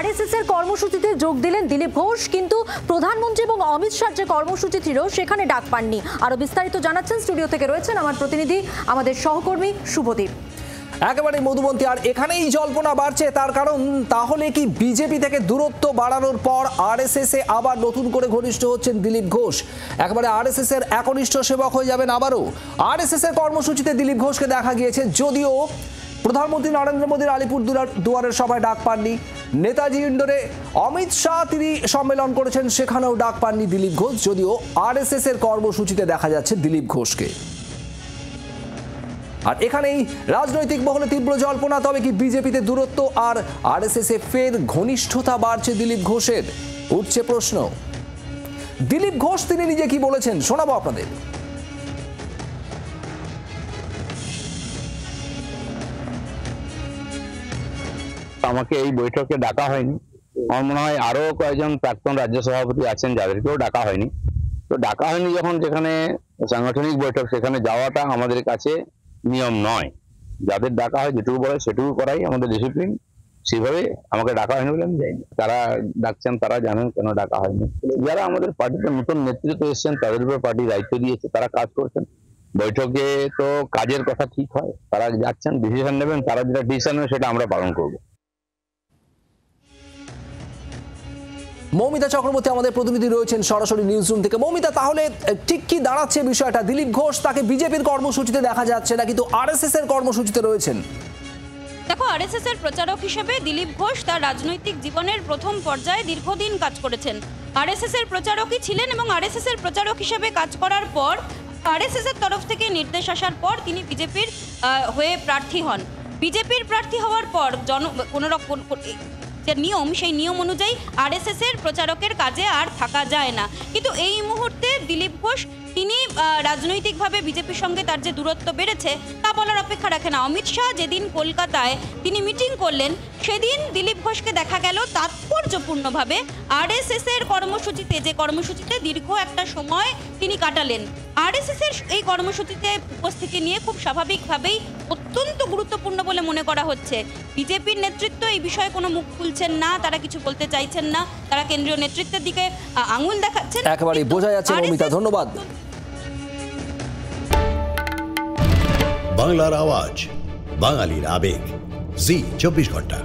RSS এর কর্মসূচিতে যোগ দিলেন দিলীপ ঘোষ, কিন্তু প্রধানমন্ত্রী এবং অমিত শাহর যে কর্মসূচি ছিল সেখানে ডাক পাননি। আরো বিস্তারিত জানাচ্ছেন, স্টুডিও থেকে রয়েছেন আমার প্রতিনিধি, আমাদের সহকর্মী শুভদীপ। একেবারে মধুবন্তী, আর এখানেই জল্পনা বাড়ছে। তার কারণ, তাহলে কি বিজেপি থেকে দূরত্ব বাড়ানোর পর আরএসএস এ আবার নতুন করে ঘনিষ্ঠ হচ্ছেন দিলীপ ঘোষ? একেবারে আরএসএস এর একনিষ্ঠ সেবক হয়ে যাবেন আবারও। আরএসএস এর কর্মসূচিতে দিলীপ ঘোষকে দেখা গিয়েছে, যদিও প্রধানমন্ত্রী নরেন্দ্র মোদীর আলিপুর দুয়ারের সভায় ডাক পাননি। নেতাজি ইন্ডোরে অমিত শাহ তিনি সম্মেলন করেছেন, সেখানেও ডাক পাননি দিলীপ ঘোষ, যদিও আরএসএস এর কর্মসূচিতে দেখা যাচ্ছে দিলীপ ঘোষকে। আর এখানেই রাজনৈতিক মহলে তীব্র জল্পনা, তবে কি বিজেপিতে দূরত্ব আর আরএসএস এ ফের ঘনিষ্ঠতা বাড়ছে দিলীপ ঘোষের? উঠছে প্রশ্ন। দিলীপ ঘোষ তিনি নিজে কি বলেছেন শোনাবো আপনাদের। আমাকে এই বৈঠকে ডাকা হয়নি। আমার মনে হয় আরো কয়েকজন প্রাক্তন রাজ্য সভাপতি আছেন যাদেরকেও ডাকা হয়নি। তো ডাকা হয়নি যখন, যেখানে সাংগঠনিক বৈঠক সেখানে যাওয়াটা আমাদের কাছে নিয়ম নয়। যাদের ডাকা হয় যেটুকু বলে সেটুকু করাই আমাদের ডিসিপ্লিন। সেভাবে আমাকে ডাকা হয়নি বলে আমি যাইনি। তারা ডাকছেন, তারা জানেন কেন ডাকা হয়নি। যারা আমাদের পার্টিতে নতুন নেতৃত্ব এসেছেন তাদের উপর পার্টি দায়িত্ব দিয়েছে, তারা কাজ করছেন। বৈঠকে তো কাজের কথা ঠিক হয়, তারা যাচ্ছেন, ডিসিশন নেবেন, তারা যেটা ডিসিশন নেবে সেটা আমরা পালন করবো। মৌমিতা চক্রবর্তী আমাদের প্রতিনিধি রয়েছেন সরাসরি নিউজ রুম থেকে। মৌমিতা, তাহলে ঠিক কি দাঁড়াচ্ছে বিষয়টা? দিলীপ ঘোষ তাকে বিজেপির কর্মসূচিতে দেখা যাচ্ছে না, কিন্তু আরএসএস এর কর্মসূচিতে রয়েছেন। দেখো, আরএসএস এর প্রচারক হিসেবে দিলীপ ঘোষ তার রাজনৈতিক জীবনের প্রথম পর্যায়ে দীর্ঘদিন কাজ করেছেন। আরএসএস এর প্রচারকই ছিলেন এবং আরএসএস এর প্রচারক হিসেবে কাজ করার পর আরএসএস এর তরফ থেকে নির্দেশ আসার পর তিনি বিজেপির হয়ে প্রার্থী হন। বিজেপির প্রার্থী হওয়ার পর কোনো রকম যে নিয়ম, সেই নিয়ম অনুযায়ী আরএসএস এর প্রচারকের কাজে আর থাকা যায় না। কিন্তু এই মুহূর্তে দিলীপ ঘোষ তিনি রাজনৈতিকভাবে বিজেপির সঙ্গে তার যে দূরত্ব বেড়েছে তা বলার অপেক্ষা রাখে না। অমিত শাহ যেদিন কলকাতায় তিনি মিটিং করলেন, সেদিন দিলীপ ঘোষকে দেখা গেল তাৎপর্যপূর্ণভাবে আরএসএস এর কর্মসূচিতে, যে কর্মসূচিতে দীর্ঘ একটা সময় তিনি কাটালেন। আরএসএস এর এই কর্মসূচিতে উপস্থিতি নিয়ে খুব স্বাভাবিকভাবেই অত্যন্ত গুরুত্বপূর্ণ বলে মনে করা হচ্ছে। বিজেপির নেতৃত্ব এই বিষয়ে কোনো মুখ খুলছেন না, তারা কিছু বলতে চাইছেন না, তারা কেন্দ্রীয় নেতৃত্বের দিকে আঙুল দেখাচ্ছেন। একেবারেই বোঝা যাচ্ছে মৌমিতা, ধন্যবাদ। বাংলার আওয়াজ, বাঙালির আবেগ, জি 24 ঘন্টা।